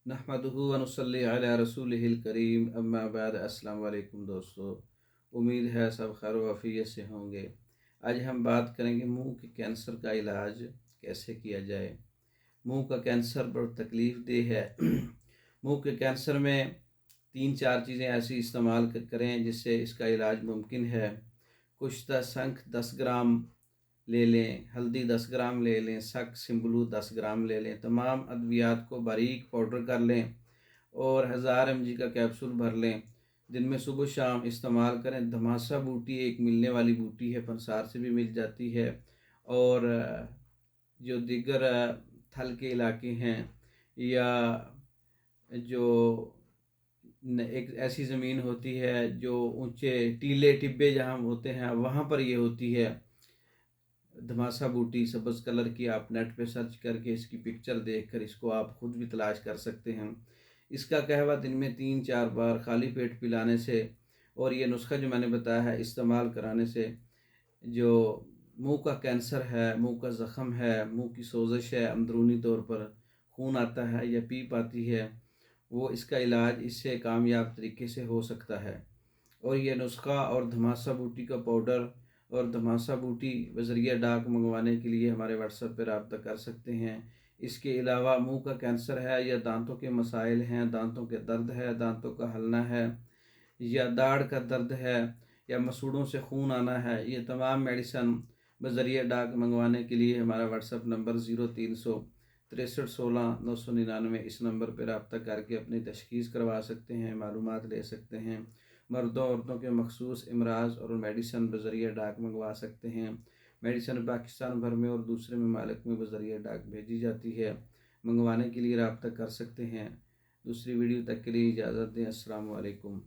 नहमदुहु व नुसल्ली अला रसूलिहिल करीम अम्मा बाद। अस्सलाम वालेकुम दोस्तों, उम्मीद है सब खैर व आफियत से होंगे। आज हम बात करेंगे मुंह के कैंसर का इलाज कैसे किया जाए। मुंह का कैंसर बहुत तकलीफ़ देह है। मुंह के कैंसर में 3-4 चीज़ें ऐसी इस्तेमाल करें जिससे इसका इलाज मुमकिन है। कुश्ता शंख 10 ग्राम ले लें, हल्दी 10 ग्राम ले लें, सक सिम्बलू 10 ग्राम ले लें। तमाम अद्वियात को बारीक पाउडर कर लें और 1000 mg का कैप्सूल भर लें। दिन में सुबह शाम इस्तेमाल करें। धमासा बूटी एक मिलने वाली बूटी है, पंसार से भी मिल जाती है। और जो दीगर थल के इलाके हैं या जो एक ऐसी ज़मीन होती है जो ऊंचे टीले टिब्बे जहाँ होते हैं वहाँ पर ये होती है। धमासा बूटी सब्ज़ कलर की, आप नेट पे सर्च करके इसकी पिक्चर देखकर इसको आप खुद भी तलाश कर सकते हैं। इसका कहवा दिन में 3-4 बार खाली पेट पिलाने से और ये नुस्खा जो मैंने बताया है इस्तेमाल कराने से जो मुंह का कैंसर है, मुंह का ज़ख़म है, मुंह की सोजिश है, अंदरूनी तौर पर खून आता है या पीप आती है, वो इसका इलाज इससे कामयाब तरीके से हो सकता है। और ये नुस्खा और धमासा बूटी का पाउडर और धमासा बूटी बज़रिया डाक मंगवाने के लिए हमारे व्हाट्सएप पर रब्ता कर सकते हैं। इसके अलावा मुंह का कैंसर है या दांतों के मसाइल हैं, दांतों के दर्द है, दांतों का हलना है या दाढ़ का दर्द है या मसूड़ों से खून आना है, ये तमाम मेडिसन बज़रिया डाक मंगवाने के लिए हमारा व्हाट्सएप नंबर 0363 16 999 इस नंबर पर रब्ता करके अपनी तशख़ीस करवा सकते हैं, मालूमात ले सकते हैं। मर्दों औरतों के मखसूस अमराज और मेडिसन बज़रिया डाक मंगवा सकते हैं। मेडिसन पाकिस्तान भर में और दूसरे ममालिक में बज़रिया डाक भेजी जाती है। मंगवाने के लिए रब्ता कर सकते हैं। दूसरी वीडियो तक के लिए इजाज़त दें। अस्सलामु अलैकुम।